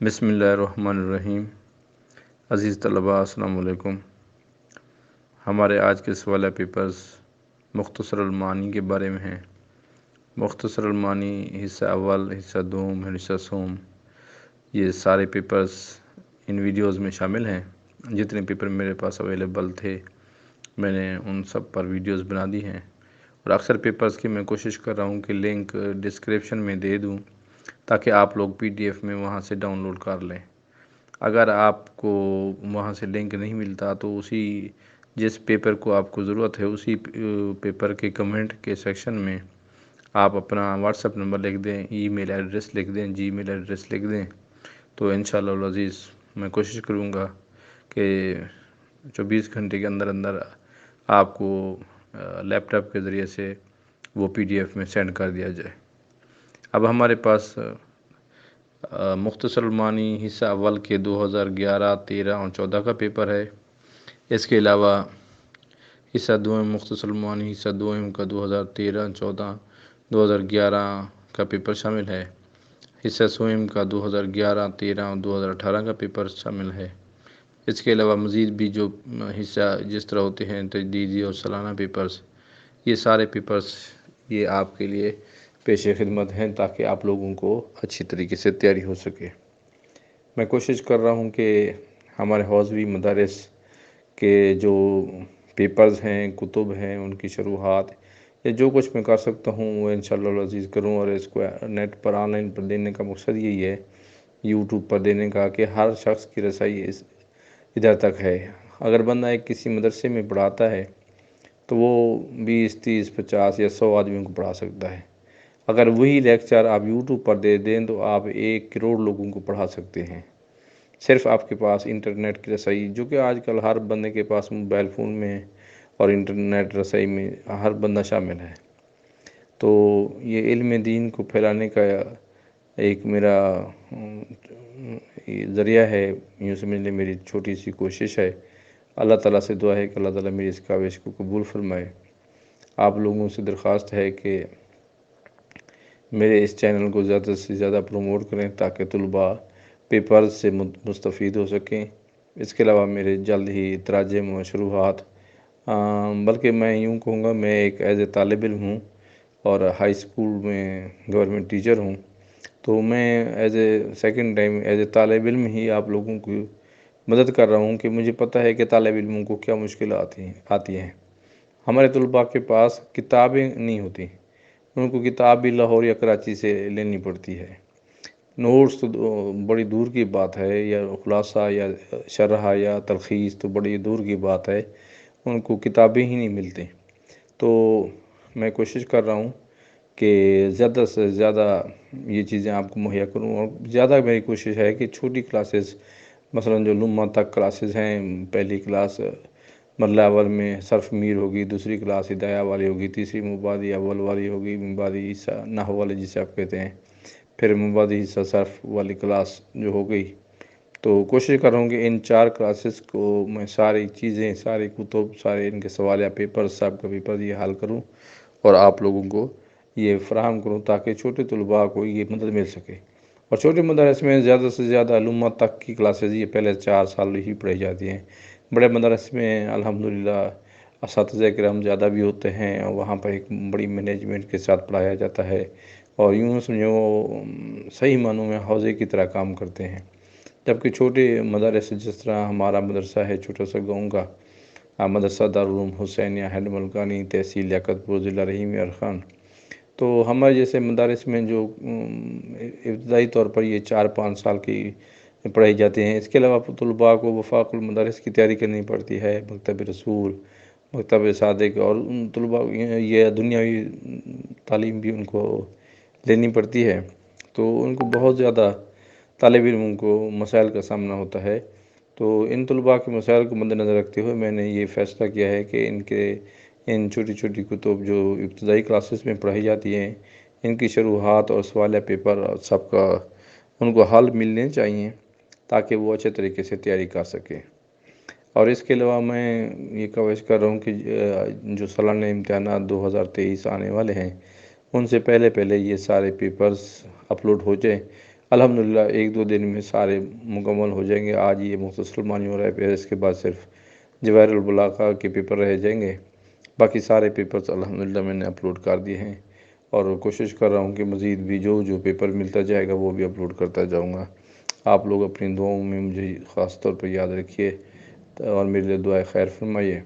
बिस्मिल्लाहिर्रहमानिर्रहीम। अज़ीज़ तलबा अस्सलाम वालेकुम। हमारे आज के सवाल पेपर्स मुख्तसरुल मानी के बारे में हैं। मुख्तसरुल मानी हिस्सा अव्वल, हिस्सा दूम, हिस्सा सोम, ये सारे पेपर्स इन वीडियोज़ में शामिल हैं। जितने पेपर मेरे पास अवेलेबल थे मैंने उन सब पर वीडियोज़ बना दी हैं, और अक्सर पेपर्स की मैं कोशिश कर रहा हूँ कि लिंक डिस्क्रिप्शन में दे दूँ ताकि आप लोग PDF में वहाँ से डाउनलोड कर लें। अगर आपको वहाँ से लिंक नहीं मिलता तो जिस पेपर को आपको ज़रूरत है उसी पेपर के कमेंट के सेक्शन में आप अपना व्हाट्सएप नंबर लिख दें, ईमेल एड्रेस लिख दें, जीमेल एड्रेस लिख दें, तो इंशाअल्लाह अज़ीज़ मैं कोशिश करूँगा कि 24 घंटे के अंदर अंदर आपको लैपटॉप के ज़रिए से वो PDF में सेंड कर दिया जाए। अब हमारे पास मुख्तसरुल मानी हिस्सा अव्वल के 2011, 13 और 14 का पेपर है। इसके अलावा हिस्सा दोम मुख्तसरुल मानी हिस्सा दोम का 2013, 14, 2011 का पेपर शामिल है। हिस्सा सोम का 2011, 13 और 2018 का पेपर शामिल है। इसके अलावा मज़ीद भी जो हिस्सा जिस तरह होते हैं तजदीदी और सालाना पेपर्स, ये सारे पेपर्स ये आपके लिए पेश खिदमत हैं ताकि आप लोगों को अच्छी तरीके से तैयारी हो सके। मैं कोशिश कर रहा हूँ कि हमारे हौज़वी मदारिस के जो पेपर्स हैं, कुतुब हैं, उनकी शुरुआत या जो कुछ मैं कर सकता हूँ वो इंशाअल्लाह अज़ीज़ करूँ, और इसको नेट पर ऑनलाइन पर देने का मकसद यही है, यूट्यूब पर देने का, कि हर शख्स की रसाई इधर तक है। अगर बंदा एक किसी मदरसे में पढ़ाता है तो वो 20, 30, 50 या 100 आदमियों को पढ़ा सकता है। अगर वही लेक्चर आप यूट्यूब पर दे दें तो आप 1 करोड़ लोगों को पढ़ा सकते हैं, सिर्फ आपके पास इंटरनेट की रसाई, जो कि आजकल हर बंदे के पास मोबाइल फ़ोन में है और इंटरनेट रसाई में हर बंदा शामिल है। तो ये इल्म दीन को फैलाने का एक मेरा ज़रिया है, यूँ समझ लें मेरी छोटी सी कोशिश है। अल्लाह ताला से दुआ है कि अल्लाह ताला मेरी इस काविश को कबूल फरमाए। आप लोगों से दरख्वास्त है कि मेरे इस चैनल को ज़्यादा से ज़्यादा प्रमोट करें ताकि तलबा पेपर्स से मुस्तफ़ीद हो सकें। इसके अलावा मेरे जल्द ही तराजम व शुरुआत, बल्कि मैं यूँ कहूँगा मैं एक एज़ ए तालिब इल्म हूँ और हाई स्कूल में गवर्नमेंट टीचर हूँ, तो मैं as a second time as a तालिब इल्म ही आप लोगों की मदद कर रहा हूँ कि मुझे पता है कि तालिब इल्मों को क्या मुश्किल आती हैं। हमारे तलबा के पास किताबें नहीं होती, उनको किताब भी लाहौर या कराची से लेनी पड़ती है। नोट्स तो बड़ी दूर की बात है, या खुलासा या शरह या तलख़ीस तो बड़ी दूर की बात है, उनको किताबें ही नहीं मिलती। तो मैं कोशिश कर रहा हूँ कि ज़्यादा से ज़्यादा ये चीज़ें आपको मुहैया करूँ, और ज़्यादा मेरी कोशिश है कि छोटी क्लासेस, मसलन जो लुम्मा तक क्लासेस हैं, पहली क्लास मरला अव्वल में सर्फ मीर होगी, दूसरी क्लास हिदाया वाली होगी, तीसरी मुबादी अव्वल वाली होगी, मुबादी हिस्सा नहव वाले जिसे आप कहते हैं, फिर मुबादी हिस्सा सर्फ वाली क्लास जो हो गई। तो कोशिश कर रहा हूँ कि इन 4 क्लासेस को मैं सारी चीज़ें, सारे कुतुब, सारे इनके सवाल या पेपर, सब का पेपर ये हल करूँ और आप लोगों को ये फ़राहम करूँ ताकि छोटे तलबा को ये मदद मिल सके। और छोटे मदरस में ज़्यादा से ज़्यादा लुम्मा तक की क्लासेस ये पहले 4 साल ही पढ़ाई जाती हैं। बड़े मदरस में अल्हम्दुलिल्लाह असातिज़ा किराम ज़्यादा भी होते हैं और वहाँ पर एक बड़ी मैनेजमेंट के साथ पढ़ाया जाता है, और यूँ समझो सही मानों में हौज़े की तरह काम करते हैं। जबकि छोटे मदरस जिस तरह हमारा मदरसा है छोटा सा गाँव का मदरसा दारुल उलूम हुसैनिया हेड मलकानी, तहसील लियाकतपुर, ज़िला रहीम यार ख़ान, तो हमारे जैसे मदारिस में जो इब्तदाई तौर पर ये 4-5 साल की पढ़ाई जाती हैं। इसके अलावा तलबा को वफ़ाक़ुल मदारिस की तैयारी करनी पड़ती है, मकतब रसूल, मकतब सादिक, और उन तलबा ये दुनियावी तालीम भी उनको लेनी पड़ती है। तो उनको बहुत ज़्यादा तालिब इल्मों को मसाइल का सामना होता है। तो इन तलबा के मसाइल को मद्देनज़र रखते हुए मैंने ये फ़ैसला किया है कि इन छोटी छोटी कुतुब जो इब्तदाई क्लासेस में पढ़ाई जाती हैं, इनकी शुरुआत और सवाल पेपर सबका उनको हल मिलने चाहिए ताकि वो अच्छे तरीके से तैयारी कर सकें। और इसके अलावा मैं ये कोशिश कर रहा हूँ कि जो सालाना इम्तिहानात 2023 आने वाले हैं, उनसे पहले पहले ये सारे पेपर्स अपलोड हो जाए। الحمدللہ 1-2 دن میں سارے مکمل ہو جائیں گے۔ آج یہ مختصر معنی ہو رہا ہے، پھر اس کے بعد صرف جواہر البلاغہ کے پیپر رہ جائیں گے۔ باقی سارے پیپرز الحمدللہ میں نے اپلوڈ کر دیے ہیں، اور کوشش کر رہا ہوں کہ مزید بھی جو پیپر ملتا جائے گا وہ بھی اپلوڈ کرتا جاؤں گا۔ آپ لوگ اپنی دعاؤں میں مجھے خاص طور پر یاد رکھیے اور میرے لیے دعائے خیر فرمائیے۔